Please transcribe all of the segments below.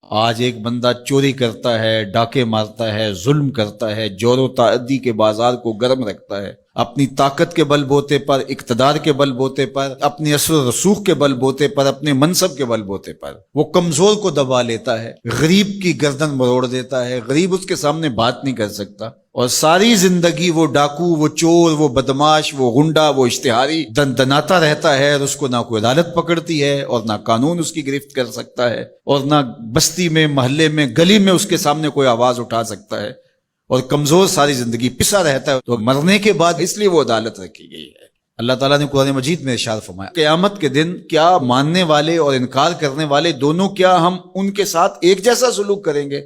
آج ایک بندہ چوری کرتا ہے، ڈاکے مارتا ہے، ظلم کرتا ہے، جور و تعدی کے بازار کو گرم رکھتا ہے، اپنی طاقت کے بل بوتے پر، اقتدار کے بل بوتے پر، اپنی اثر و رسوخ کے بل بوتے پر، اپنے منصب کے بل بوتے پر وہ کمزور کو دبا لیتا ہے، غریب کی گردن مروڑ دیتا ہے، غریب اس کے سامنے بات نہیں کر سکتا، اور ساری زندگی وہ ڈاکو، وہ چور، وہ بدماش، وہ غنڈا، وہ اشتہاری دندناتا رہتا ہے، اور اس کو نہ کوئی عدالت پکڑتی ہے اور نہ قانون اس کی گرفت کر سکتا ہے، اور نہ بستی میں، محلے میں، گلی میں اس کے سامنے کوئی آواز اٹھا سکتا ہے، اور کمزور ساری زندگی پسا رہتا ہے۔ تو مرنے کے بعد اس لیے وہ عدالت رکھی گئی ہے۔ اللہ تعالیٰ نے قرآن مجید میں ارشاد فرمایا، قیامت کے دن کیا ماننے والے اور انکار کرنے والے دونوں، کیا ہم ان کے ساتھ ایک جیسا سلوک کریں گے؟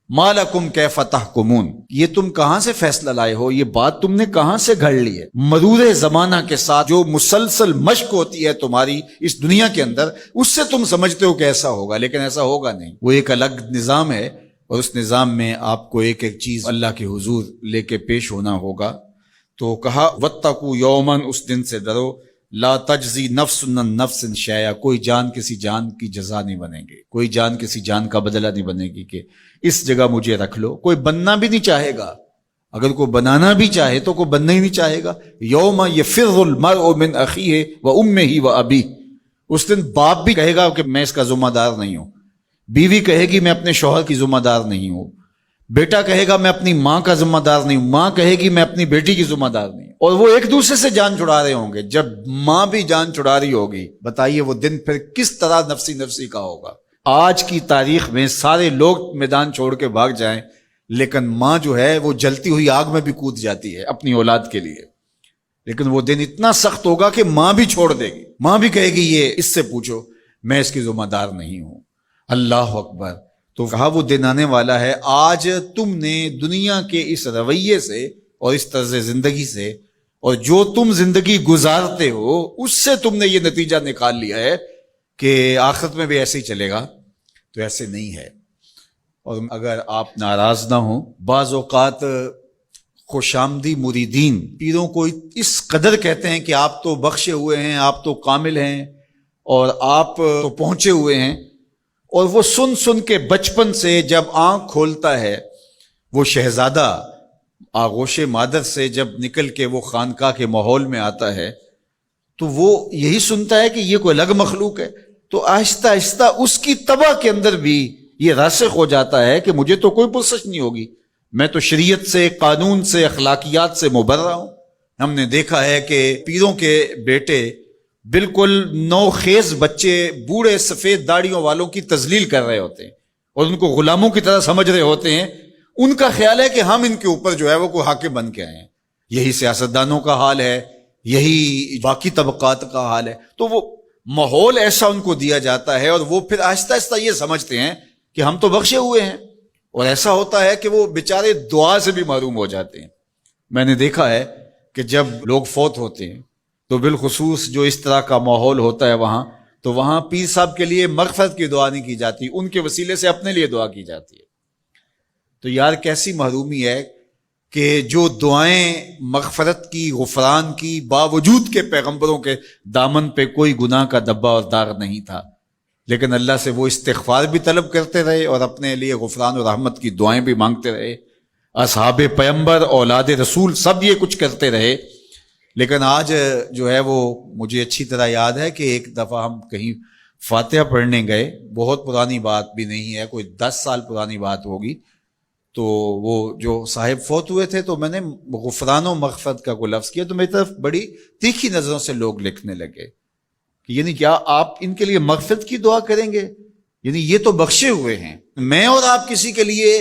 ما لکم کیف تحکمون، یہ تم کہاں سے فیصلہ لائے ہو؟ یہ بات تم نے کہاں سے گھڑ لی ہے؟ مرور زمانہ کے ساتھ جو مسلسل مشق ہوتی ہے تمہاری اس دنیا کے اندر، اس سے تم سمجھتے ہو کہ ایسا ہوگا، لیکن ایسا ہوگا نہیں۔ وہ ایک الگ نظام ہے، اور اس نظام میں آپ کو ایک ایک چیز اللہ کے حضور لے کے پیش ہونا ہوگا۔ تو کہا واتقوا یوما، اس دن سے ڈرو، لا تجزی نفس عن نفس شیئا، کوئی جان کسی جان کی جزا نہیں بنے گی، کوئی جان کسی جان کا بدلہ نہیں بنے گی کہ اس جگہ مجھے رکھ لو۔ کوئی بننا بھی نہیں چاہے گا، اگر کوئی بنانا بھی چاہے تو کوئی بننا ہی نہیں چاہے گا۔ یوم یفر المرء من اخیہ وامہ وابیہ، اس دن باپ بھی کہے گا کہ میں اس کا ذمہ دار نہیں ہوں، بیوی کہے گی میں اپنے شوہر کی ذمہ دار نہیں ہوں، بیٹا کہے گا میں اپنی ماں کا ذمہ دار نہیں ہوں، ماں کہے گی میں اپنی بیٹی کی ذمہ دار نہیں ہوں، اور وہ ایک دوسرے سے جان چھڑا رہے ہوں گے۔ جب ماں بھی جان چھڑا رہی ہوگی، بتائیے وہ دن پھر کس طرح نفسی نفسی کا ہوگا۔ آج کی تاریخ میں سارے لوگ میدان چھوڑ کے بھاگ جائیں، لیکن ماں جو ہے وہ جلتی ہوئی آگ میں بھی کود جاتی ہے اپنی اولاد کے لیے، لیکن وہ دن اتنا سخت ہوگا کہ ماں بھی چھوڑ دے گی، ماں بھی کہے گی یہ اس سے پوچھو، میں اس کی ذمہ دار نہیں ہوں۔ اللہ اکبر۔ تو کہا وہ دن آنے والا ہے، آج تم نے دنیا کے اس رویے سے اور اس طرز زندگی سے اور جو تم زندگی گزارتے ہو اس سے تم نے یہ نتیجہ نکال لیا ہے کہ آخرت میں بھی ایسے ہی چلے گا، تو ایسے نہیں ہے۔ اور اگر آپ ناراض نہ ہوں، بعض اوقات خوش آمدی مریدین پیروں کو اس قدر کہتے ہیں کہ آپ تو بخشے ہوئے ہیں، آپ تو کامل ہیں، اور آپ تو پہنچے ہوئے ہیں، اور وہ سن سن کے بچپن سے جب آنکھ کھولتا ہے وہ شہزادہ آغوش مادر سے، جب نکل کے وہ خانقاہ کے ماحول میں آتا ہے تو وہ یہی سنتا ہے کہ یہ کوئی الگ مخلوق ہے، تو آہستہ آہستہ اس کی طبع کے اندر بھی یہ راسخ ہو جاتا ہے کہ مجھے تو کوئی پرسش نہیں ہوگی، میں تو شریعت سے، قانون سے، اخلاقیات سے مبرہ ہوں۔ ہم نے دیکھا ہے کہ پیروں کے بیٹے بالکل نوخیز بچے بوڑھے سفید داڑھیوں والوں کی تذلیل کر رہے ہوتے ہیں اور ان کو غلاموں کی طرح سمجھ رہے ہوتے ہیں۔ ان کا خیال ہے کہ ہم ان کے اوپر جو ہے وہ کوئی حاکم بن کے آئے ہیں۔ یہی سیاستدانوں کا حال ہے، یہی باقی طبقات کا حال ہے۔ تو وہ ماحول ایسا ان کو دیا جاتا ہے، اور وہ پھر آہستہ آہستہ یہ سمجھتے ہیں کہ ہم تو بخشے ہوئے ہیں، اور ایسا ہوتا ہے کہ وہ بیچارے دعا سے بھی محروم ہو جاتے ہیں۔ میں نے دیکھا ہے کہ جب لوگ فوت ہوتے ہیں تو بالخصوص جو اس طرح کا ماحول ہوتا ہے وہاں، تو وہاں پیر صاحب کے لیے مغفرت کی دعا نہیں کی جاتی، ان کے وسیلے سے اپنے لیے دعا کی جاتی ہے۔ تو یار کیسی محرومی ہے کہ جو دعائیں مغفرت کی، غفران کی، باوجود کے پیغمبروں کے دامن پہ کوئی گناہ کا دبا اور داغ نہیں تھا، لیکن اللہ سے وہ استغفار بھی طلب کرتے رہے اور اپنے لیے غفران و رحمت کی دعائیں بھی مانگتے رہے۔ اصحاب پیغمبر، اولاد رسول سب یہ کچھ کرتے رہے، لیکن آج جو ہے وہ مجھے اچھی طرح یاد ہے کہ ایک دفعہ ہم کہیں فاتحہ پڑھنے گئے، بہت پرانی بات بھی نہیں ہے، کوئی 10 سال پرانی بات ہوگی، تو وہ جو صاحب فوت ہوئے تھے تو میں نے غفران و مغفرت کا کوئی لفظ کیا تو میری طرف بڑی تیکھی نظروں سے لوگ لکھنے لگے کہ یعنی کیا آپ ان کے لیے مغفرت کی دعا کریں گے؟ یعنی یہ تو بخشے ہوئے ہیں۔ میں اور آپ کسی کے لیے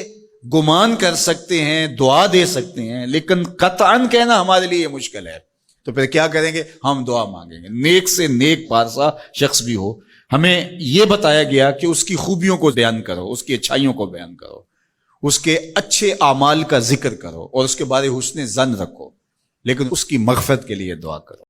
گمان کر سکتے ہیں، دعا دے سکتے ہیں، لیکن قطعاً کہنا ہمارے لیے مشکل ہے۔ تو پھر کیا کریں گے؟ ہم دعا مانگیں گے۔ نیک سے نیک پارسا شخص بھی ہو، ہمیں یہ بتایا گیا کہ اس کی خوبیوں کو بیان کرو، اس کی اچھائیوں کو بیان کرو، اس کے اچھے اعمال کا ذکر کرو، اور اس کے بارے حسن ظن رکھو، لیکن اس کی مغفرت کے لیے دعا کرو۔